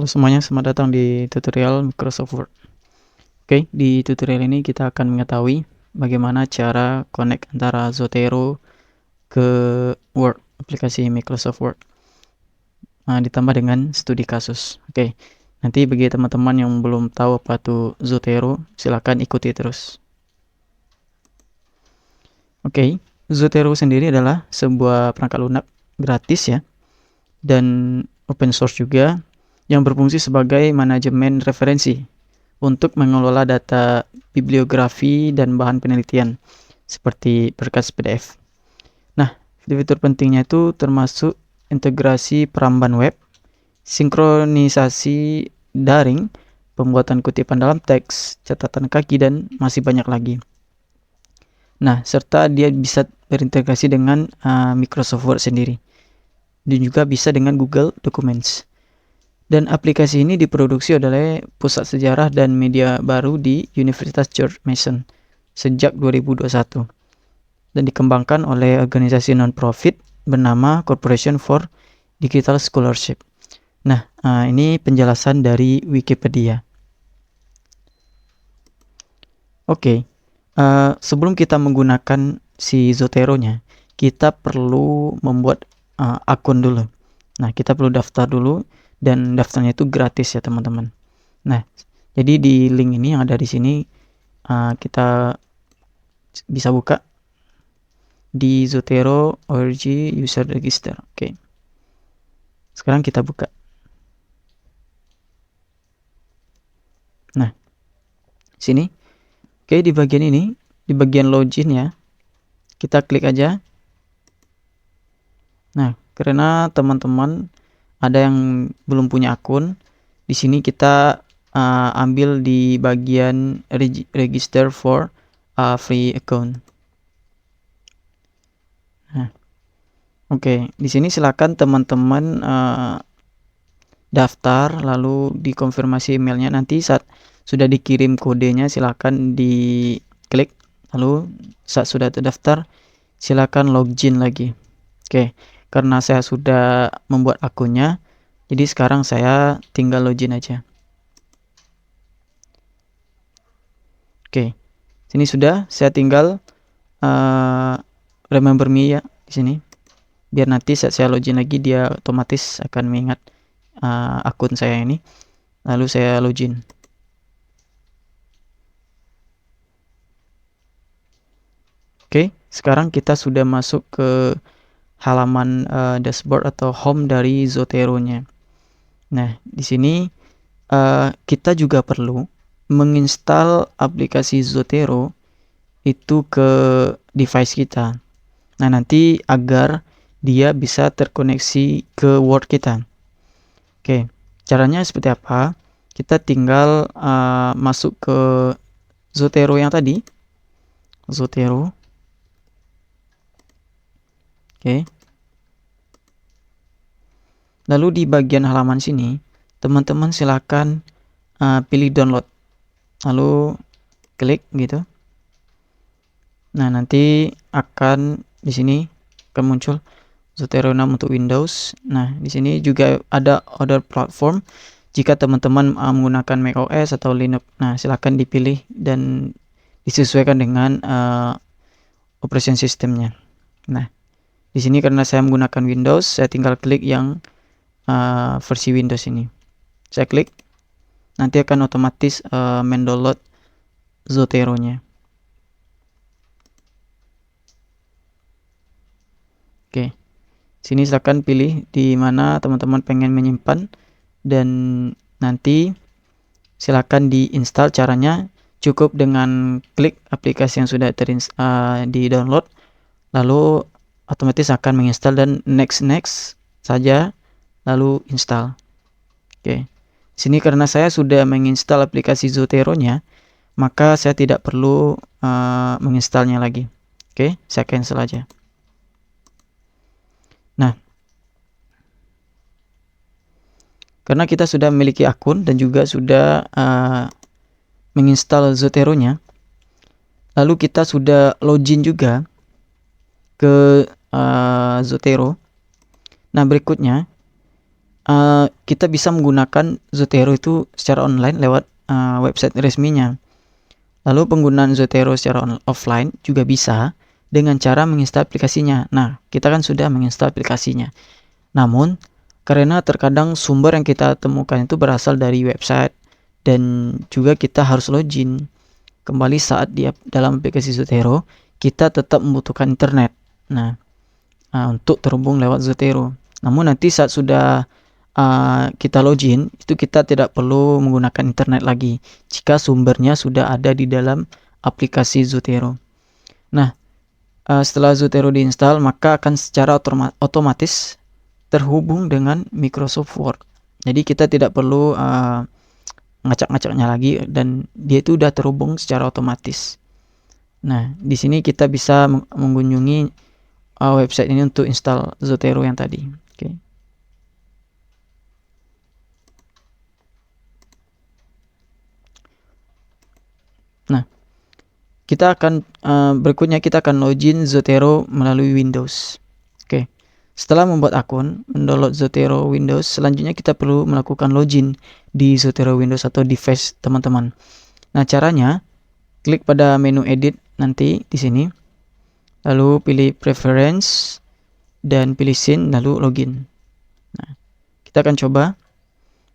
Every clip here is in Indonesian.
Halo semuanya, selamat datang di tutorial Microsoft Word. Oke, di tutorial ini kita akan mengetahui bagaimana cara connect antara Zotero ke Word, aplikasi Microsoft Word, ditambah dengan studi kasus. Oke, nanti bagi teman-teman yang belum tahu apa itu Zotero, silakan ikuti terus. Oke, Zotero sendiri adalah sebuah perangkat lunak gratis ya, dan open source juga, yang berfungsi sebagai manajemen referensi untuk mengelola data bibliografi dan bahan penelitian seperti berkas PDF. Nah, fitur pentingnya itu termasuk integrasi peramban web, sinkronisasi daring, pembuatan kutipan dalam teks, catatan kaki, dan masih banyak lagi. Nah, serta dia bisa berintegrasi dengan Microsoft Word sendiri, dan juga bisa dengan Google Documents. Dan aplikasi ini diproduksi oleh Pusat Sejarah dan Media Baru di Universitas George Mason sejak 2021 dan dikembangkan oleh organisasi non-profit bernama Corporation for Digital Scholarship. Nah, ini penjelasan dari Wikipedia. Oke, sebelum kita menggunakan si Zotero-nya, kita perlu membuat akun dulu. Nah, kita perlu daftar dulu, dan daftarnya itu gratis ya teman-teman. Nah, jadi di link ini yang ada di sini kita bisa buka di Zotero.org user register. Oke. Sekarang kita buka. Nah, sini. Oke, di bagian ini, di bagian login ya. Kita klik aja. Nah, karena teman-teman ada yang belum punya akun, di sini kita ambil di bagian register for free account. Nah, oke, di sini silakan teman-teman daftar, lalu dikonfirmasi emailnya. Nanti saat sudah dikirim kodenya silakan diklik, lalu saat sudah terdaftar silakan login lagi. Oke, karena saya sudah membuat akunnya, jadi sekarang saya tinggal login aja. Oke, sini sudah, saya tinggal remember me ya di sini, biar nanti saat saya login lagi dia otomatis akan mengingat akun saya ini, lalu saya login. Oke, sekarang kita sudah masuk ke halaman dashboard atau home dari Zotero-nya. Nah, di sini kita juga perlu menginstal aplikasi Zotero itu ke device kita. Nah, nanti agar dia bisa terkoneksi ke Word kita. Oke, caranya seperti apa? Kita tinggal masuk ke Zotero yang tadi. Zotero. Oke. Lalu di bagian halaman sini, teman-teman silakan pilih download. Lalu klik gitu. Nah, nanti akan di sini akan muncul Zotero 6 untuk Windows. Nah, di sini juga ada other platform jika teman-teman menggunakan macOS atau Linux. Nah, silakan dipilih dan disesuaikan dengan operation systemnya. Nah, di sini karena saya menggunakan Windows, saya tinggal klik yang versi Windows ini. Saya klik, nanti akan otomatis mendownload Zotero-nya. Oke, sini silakan pilih di mana teman-teman pengen menyimpan, dan nanti silakan diinstal. Caranya cukup dengan klik aplikasi yang sudah di download, lalu otomatis akan menginstal dan next saja, lalu install. Oke, sini karena saya sudah menginstal aplikasi Zotero-nya, maka saya tidak perlu menginstalnya lagi. Oke, saya cancel aja. Nah, karena kita sudah memiliki akun dan juga sudah menginstal Zotero-nya, lalu kita sudah login juga ke Zotero. Nah, berikutnya kita bisa menggunakan Zotero itu secara online lewat website resminya. Lalu penggunaan Zotero secara offline juga bisa dengan cara menginstal aplikasinya. Nah, kita kan sudah menginstal aplikasinya. Namun, karena terkadang sumber yang kita temukan itu berasal dari website dan juga kita harus login kembali saat di dalam aplikasi Zotero, kita tetap membutuhkan internet. Nah, untuk terhubung lewat Zotero. Namun nanti saat sudah kita login, itu kita tidak perlu menggunakan internet lagi jika sumbernya sudah ada di dalam aplikasi Zotero. Nah, setelah Zotero diinstal, maka akan secara otomatis terhubung dengan Microsoft Word. Jadi kita tidak perlu ngacak-ngacaknya lagi dan dia itu udah terhubung secara otomatis. Nah, di sini kita bisa mengunjungi website ini untuk install Zotero yang tadi. Oke. Nah, kita akan berikutnya kita akan login Zotero melalui Windows. Oke. Setelah membuat akun, mendownload Zotero Windows, selanjutnya kita perlu melakukan login di Zotero Windows atau device teman-teman. Nah, caranya klik pada menu edit nanti di sini. Lalu pilih preference dan pilih scene lalu login. Nah, kita akan coba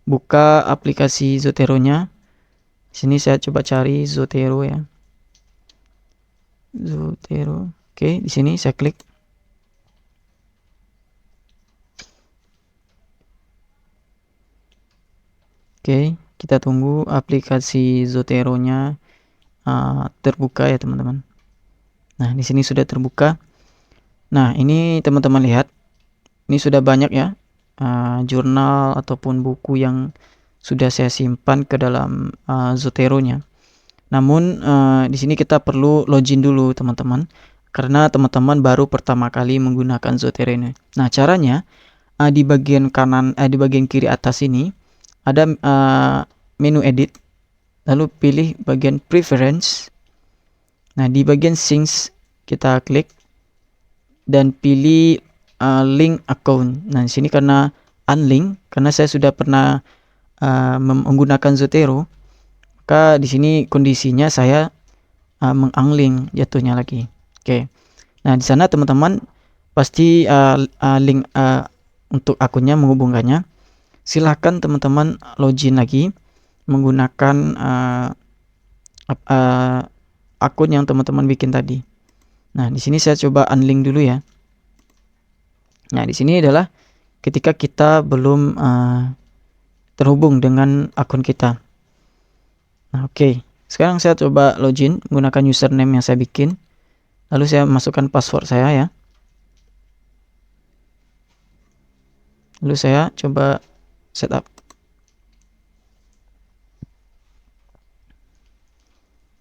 buka aplikasi Zotero-nya. Di sini saya coba cari Zotero ya. Zotero. Oke, di sini saya klik. Oke, kita tunggu aplikasi Zotero-nya terbuka ya teman-teman. Nah, di sini sudah terbuka. Nah, ini teman-teman lihat. Ini sudah banyak ya jurnal ataupun buku yang sudah saya simpan ke dalam Zotero-nya. Namun di sini kita perlu login dulu teman-teman, karena teman-teman baru pertama kali menggunakan Zotero ini. Nah, caranya di bagian kanan, di bagian kiri atas ini ada menu edit, lalu pilih bagian preference. Nah, di bagian settings kita klik dan pilih link account. Nah, di sini karena unlink, karena saya sudah pernah menggunakan Zotero, maka di sini kondisinya saya mengunlink jatuhnya lagi. Oke. Nah, di sana teman-teman pasti link untuk akunnya menghubungkannya. Silahkan teman-teman login lagi menggunakan akun yang teman-teman bikin tadi. Nah, di sini saya coba unlink dulu ya. Nah, di sini adalah ketika kita belum terhubung dengan akun kita. Nah, oke. Sekarang saya coba login menggunakan username yang saya bikin. Lalu saya masukkan password saya ya. Lalu saya coba setup.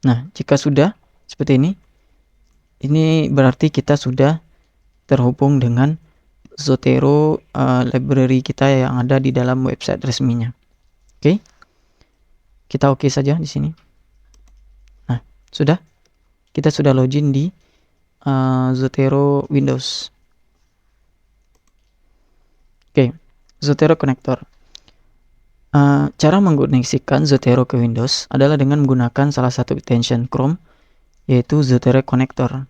Nah, jika sudah seperti ini berarti kita sudah terhubung dengan Zotero library kita yang ada di dalam website resminya. Oke. Kita oke saja di sini. Nah, sudah. Kita sudah login di Zotero Windows. Oke, Zotero Connector. Cara mengkoneksikan Zotero ke Windows adalah dengan menggunakan salah satu extension Chrome, yaitu Zotero Connector.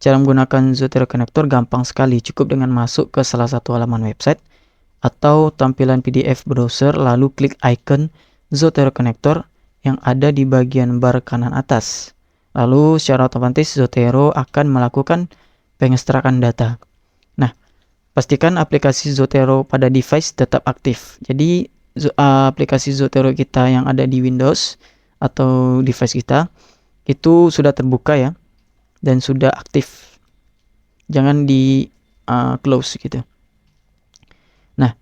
Cara menggunakan Zotero Connector gampang sekali, cukup dengan masuk ke salah satu halaman website atau tampilan PDF browser, lalu klik icon Zotero Connector yang ada di bagian bar kanan atas. Lalu secara otomatis Zotero akan melakukan pengekstrakan data. Nah, pastikan aplikasi Zotero pada device tetap aktif. Jadi aplikasi Zotero kita yang ada di Windows atau device kita itu sudah terbuka ya dan sudah aktif. Jangan di close gitu. Nah,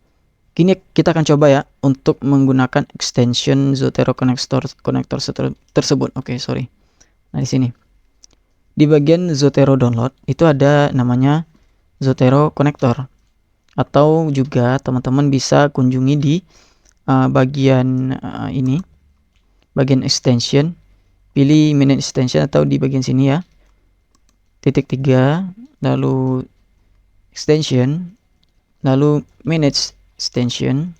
kini kita akan coba ya untuk menggunakan extension Zotero Connector tersebut. Oke, sorry. Nah, di sini di bagian Zotero download itu ada namanya Zotero Connector, atau juga teman-teman bisa kunjungi di bagian ini, bagian extension, pilih manage extension atau di bagian sini ya, titik 3, lalu extension, lalu manage extension.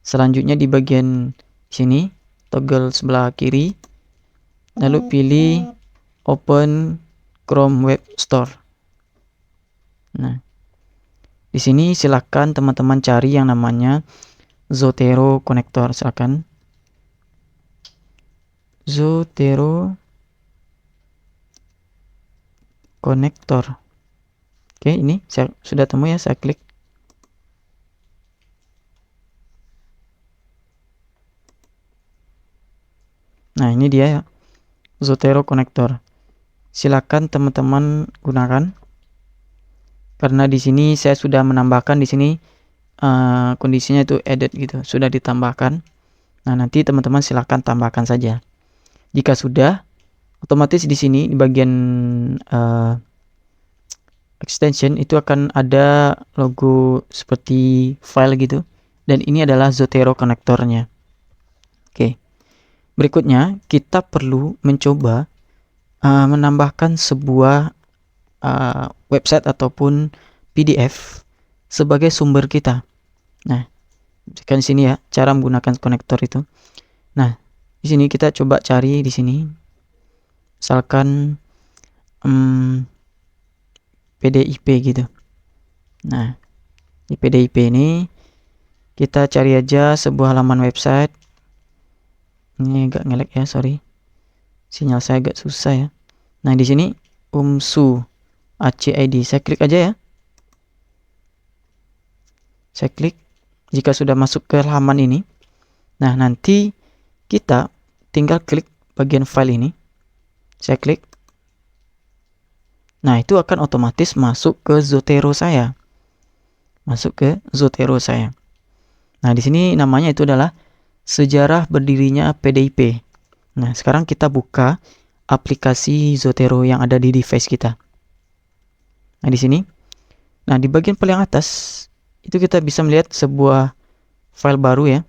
Selanjutnya di bagian sini toggle sebelah kiri, lalu pilih open Chrome Web Store. Nah, di sini silakan teman-teman cari yang namanya Zotero Connector. Silakan Zotero Connector. Oke, ini saya sudah temu ya, saya klik. Nah, ini dia ya, Zotero Connector. Silakan teman-teman gunakan. Karena di sini saya sudah menambahkan di sini kondisinya itu edit gitu, sudah ditambahkan. Nah, nanti teman-teman silakan tambahkan saja. Jika sudah, otomatis di sini di bagian extension itu akan ada logo seperti file gitu, dan ini adalah Zotero konektornya. Oke. Berikutnya kita perlu mencoba menambahkan sebuah website ataupun PDF sebagai sumber kita. Nah, kan di sini ya cara menggunakan konektor itu. Nah, di sini kita coba cari di sini. Misalkan PDIP gitu. Nah, di PDIP ini kita cari aja sebuah halaman website. Ini agak ngelek ya, sorry. Sinyal saya agak susah ya. Nah, di sini UMSU ACID. Saya klik aja ya. Saya klik. Jika sudah masuk ke halaman ini, nah nanti kita tinggal klik bagian file ini. Saya klik. Nah, itu akan otomatis masuk ke Zotero saya. Masuk ke Zotero saya. Nah, di sini namanya itu adalah sejarah berdirinya PDIP. Nah, sekarang kita buka aplikasi Zotero yang ada di device kita. Nah, di sini. Nah, di bagian paling atas itu kita bisa melihat sebuah file baru ya.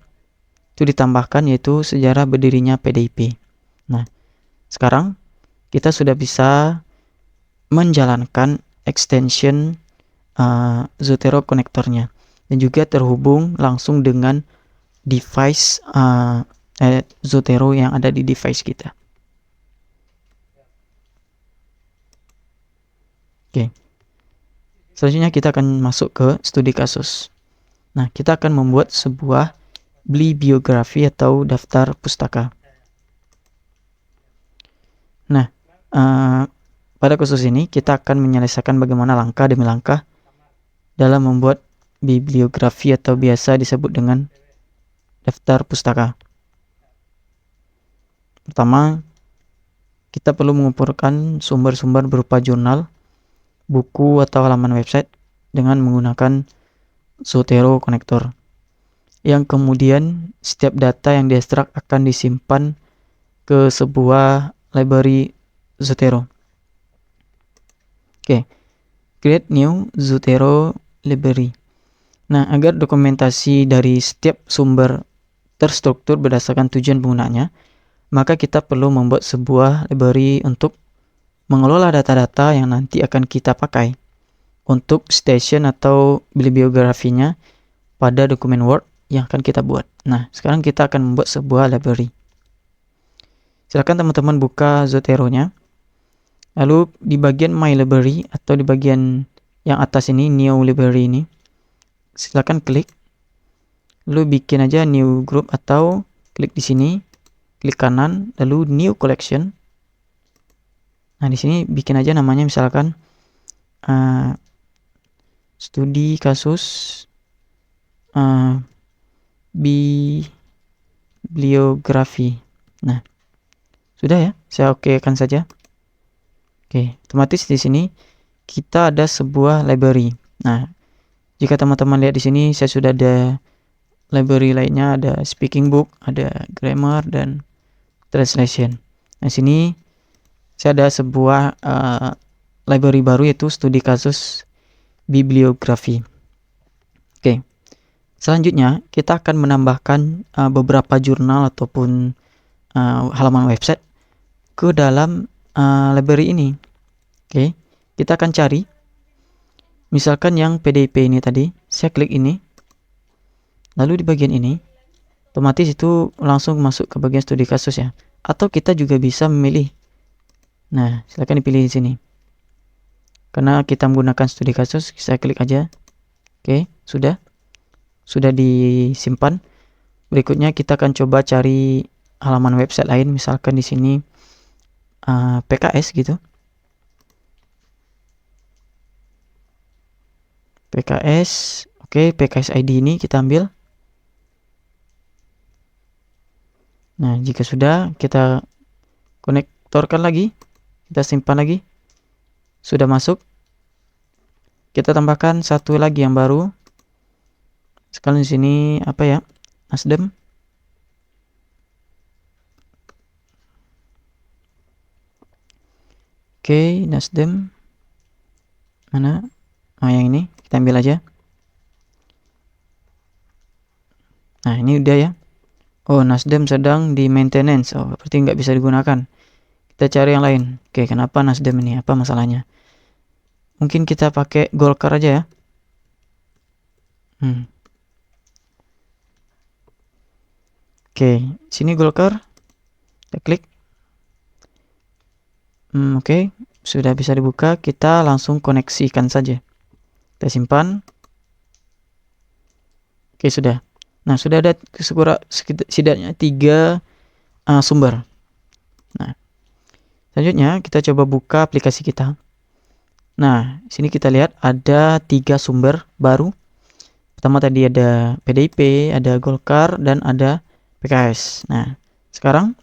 Itu ditambahkan yaitu sejarah berdirinya PDIP. Nah, sekarang kita sudah bisa menjalankan extension Zotero konektornya dan juga terhubung langsung dengan device Zotero yang ada di device kita. Oke. Selanjutnya kita akan masuk ke studi kasus. Nah, kita akan membuat sebuah bibliografi atau daftar pustaka. Nah, pada kasus ini kita akan menyelesaikan bagaimana langkah demi langkah dalam membuat bibliografi atau biasa disebut dengan daftar pustaka. Pertama, kita perlu mengumpulkan sumber-sumber berupa jurnal, buku atau halaman website dengan menggunakan Zotero konektor. Yang kemudian setiap data yang diekstrak akan disimpan ke sebuah library Zotero. Oke. Create new Zotero library. Nah, agar dokumentasi dari setiap sumber terstruktur berdasarkan tujuan penggunanya, maka kita perlu membuat sebuah library untuk mengelola data-data yang nanti akan kita pakai untuk station atau bibliografinya pada dokumen Word yang akan kita buat. Nah, sekarang kita akan membuat sebuah library. Silakan teman-teman buka Zotero-nya. Lalu di bagian My Library atau di bagian yang atas ini, New Library ini, silakan klik. Lalu bikin aja New Group atau klik di sini, klik kanan, lalu New Collection. Nah, di sini bikin aja namanya misalkan studi kasus bibliografi. Nah, sudah ya, saya okekan saja. Oke, otomatis di sini kita ada sebuah library. Nah, jika teman-teman lihat di sini, saya sudah ada library lainnya, ada speaking book, ada grammar dan translation. Nah, sini saya ada sebuah library baru yaitu studi kasus bibliografi. Oke. Selanjutnya, kita akan menambahkan beberapa jurnal ataupun halaman website ke dalam library ini. Oke, kita akan cari misalkan yang PDIP ini tadi. Saya klik ini. Lalu di bagian ini otomatis itu langsung masuk ke bagian studi kasus ya. Atau kita juga bisa memilih. Nah, silakan dipilih di sini. Karena kita menggunakan studi kasus, saya klik aja. Oke, sudah disimpan. Berikutnya kita akan coba cari halaman website lain, misalkan di sini PKS gitu. PKS, oke, PKS ID ini kita ambil. Nah, jika sudah, kita konektorkan lagi, kita simpan lagi. Sudah masuk. Kita tambahkan satu lagi yang baru. Sekalian di sini apa ya? Nasdem. Oke, Nasdem. Mana? Oh, yang ini kita ambil aja. Nah, ini udah ya. Oh, Nasdem sedang di maintenance. Oh, berarti nggak bisa digunakan. Kita cari yang lain. Oke, kenapa Nasdem ini? Apa masalahnya? Mungkin kita pakai Golkar aja ya. Oke, sini Golkar. Kita klik. Oke, sudah bisa dibuka. Kita langsung koneksikan saja. Kita simpan. Oke, sudah. Nah, sudah ada setidaknya 3 sumber. Nah, selanjutnya kita coba buka aplikasi kita. Nah, sini kita lihat ada 3 sumber baru. Pertama tadi ada PDIP, ada Golkar, dan ada PKS. Nah, sekarang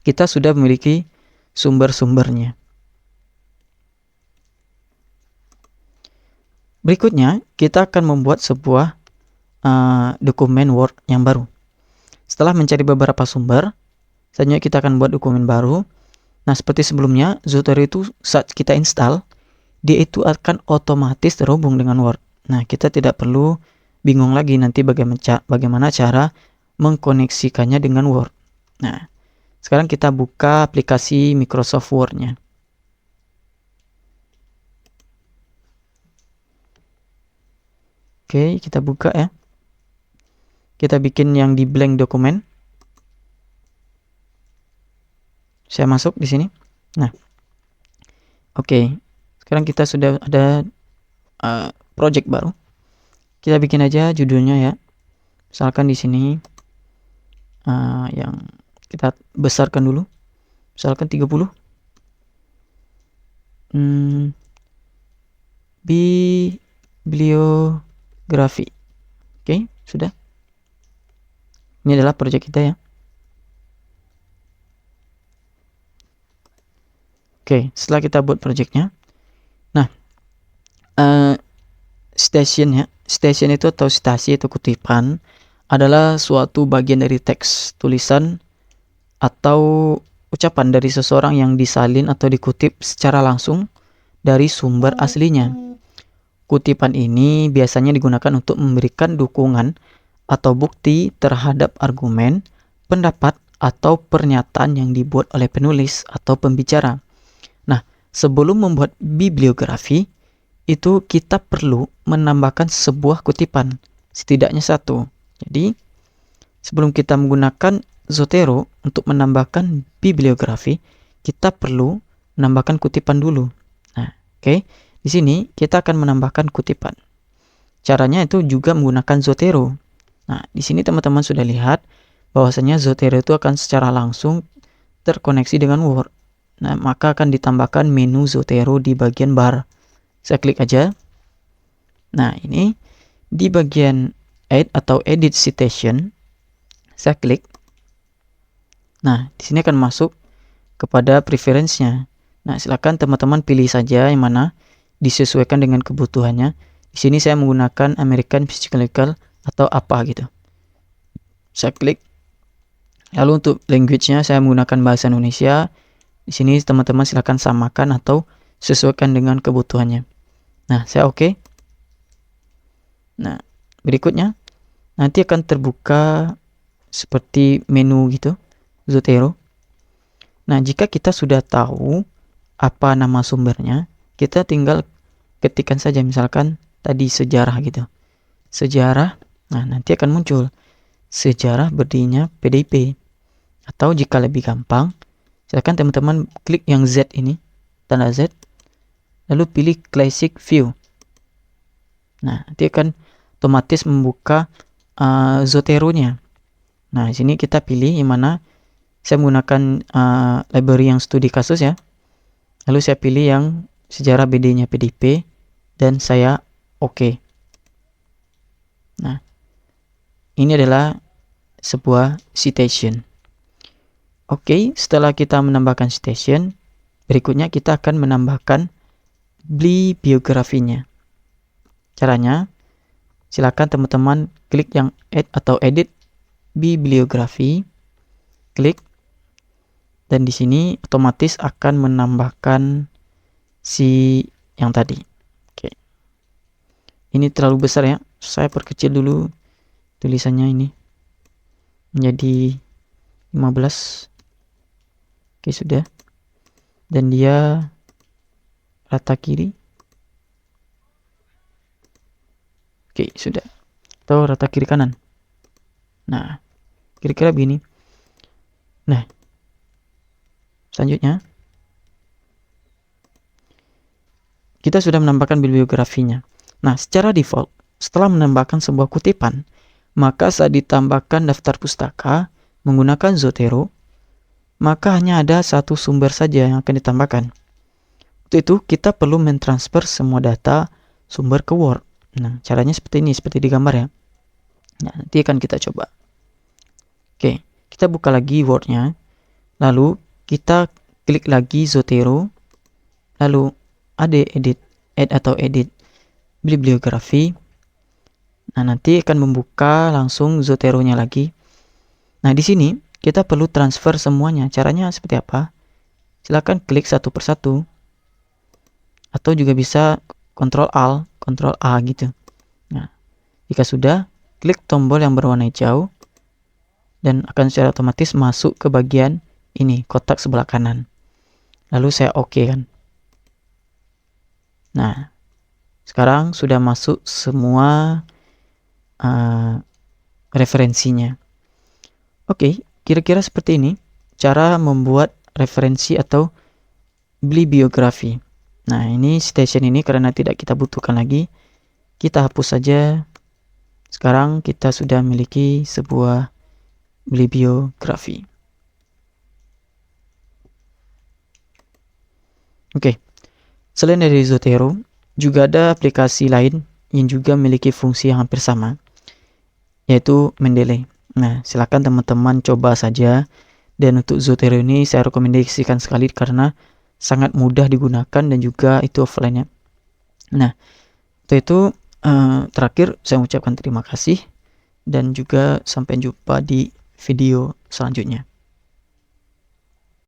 kita sudah memiliki sumber-sumbernya. Berikutnya, kita akan membuat sebuah dokumen Word yang baru. Setelah mencari beberapa sumber, selanjutnya kita akan buat dokumen baru. Nah, seperti sebelumnya, Zotero itu saat kita install, dia itu akan otomatis terhubung dengan Word. Nah, kita tidak perlu bingung lagi nanti bagaimana cara mengkoneksikannya dengan Word. Nah, sekarang kita buka aplikasi Microsoft Word-nya. Oke, kita buka ya. Kita bikin yang di blank dokumen. Saya masuk di sini. Nah, oke. Sekarang kita sudah ada project baru. Kita bikin aja judulnya ya. Misalkan di sini yang kita besarkan dulu. Misalkan 30. Bibliografi. Oke, sudah. Ini adalah project kita ya. Oke, setelah kita buat projectnya, nah, station itu atau stasi atau kutipan adalah suatu bagian dari teks, tulisan, atau ucapan dari seseorang yang disalin atau dikutip secara langsung dari sumber aslinya. Kutipan ini biasanya digunakan untuk memberikan dukungan atau bukti terhadap argumen, pendapat, atau pernyataan yang dibuat oleh penulis atau pembicara. Nah, sebelum membuat bibliografi, itu kita perlu menambahkan sebuah kutipan, setidaknya 1. Jadi, sebelum kita menggunakan Zotero untuk menambahkan bibliografi, kita perlu menambahkan kutipan dulu. Nah, oke. Di sini kita akan menambahkan kutipan. Caranya itu juga menggunakan Zotero. Nah, di sini teman-teman sudah lihat bahwasanya Zotero itu akan secara langsung terkoneksi dengan Word. Nah, maka akan ditambahkan menu Zotero di bagian bar. Saya klik aja. Nah, ini di bagian Add atau Edit Citation, saya klik. Nah, di sini akan masuk kepada preference-nya. Nah, silakan teman-teman pilih saja yang mana disesuaikan dengan kebutuhannya. Di sini saya menggunakan American Psychological atau apa gitu. Saya klik. Lalu untuk language-nya saya menggunakan bahasa Indonesia. Di sini teman-teman silakan samakan atau sesuaikan dengan kebutuhannya. Nah, saya oke. Nah, berikutnya nanti akan terbuka seperti menu gitu, Zotero. Nah, jika kita sudah tahu apa nama sumbernya, kita tinggal ketikkan saja, misalkan tadi sejarah gitu. Sejarah Nah, nanti akan muncul sejarah berdirinya PDIP. Atau jika lebih gampang, silakan teman-teman klik yang Z ini, tanda Z, lalu pilih Classic View. Nah, nanti akan otomatis membuka Zotero-nya. Nah, di sini kita pilih yang mana. Saya menggunakan library yang studi kasus ya. Lalu saya pilih yang sejarah BD-nya PDIP dan saya oke. Nah, ini adalah sebuah citation. Oke, setelah kita menambahkan citation, berikutnya kita akan menambahkan bibliografinya. Caranya, silakan teman-teman klik yang add atau edit bibliografi, klik, dan di sini otomatis akan menambahkan si yang tadi. Oke. Ini terlalu besar ya. Saya perkecil dulu tulisannya ini menjadi 15. Oke, sudah. Dan dia rata kiri. Oke, sudah. Atau rata kiri kanan. Nah, kira-kira begini. Nah, selanjutnya kita sudah menambahkan bibliografinya. Nah, secara default, setelah menambahkan sebuah kutipan, maka saat ditambahkan daftar pustaka menggunakan Zotero, maka hanya ada satu sumber saja yang akan ditambahkan. Untuk itu, kita perlu mentransfer semua data sumber ke Word. Nah, caranya seperti ini, seperti di gambar ya. Nah, nanti akan kita coba. Oke, kita buka lagi Word-nya. Lalu, kita klik lagi Zotero. Lalu, ada add atau edit bibliografi. Nah, nanti akan membuka langsung Zotero-nya lagi. Nah, di sini kita perlu transfer semuanya. Caranya seperti apa? Silakan klik satu persatu. Atau juga bisa Ctrl A gitu. Nah, jika sudah, klik tombol yang berwarna hijau dan akan secara otomatis masuk ke bagian ini, kotak sebelah kanan. Lalu saya oke kan. Nah, sekarang sudah masuk semua referensinya. Oke, kira-kira seperti ini cara membuat referensi atau bibliografi. Nah, ini citation ini karena tidak kita butuhkan lagi, kita hapus saja. Sekarang kita sudah memiliki sebuah bibliografi. Oke, selain dari Zotero, juga ada aplikasi lain yang juga memiliki fungsi yang hampir sama, yaitu Mendeley. Nah, silakan teman-teman coba saja. Dan untuk Zotero ini saya rekomendasikan sekali karena sangat mudah digunakan dan juga itu offline-nya. Nah, untuk itu terakhir saya mengucapkan terima kasih dan juga sampai jumpa di video selanjutnya.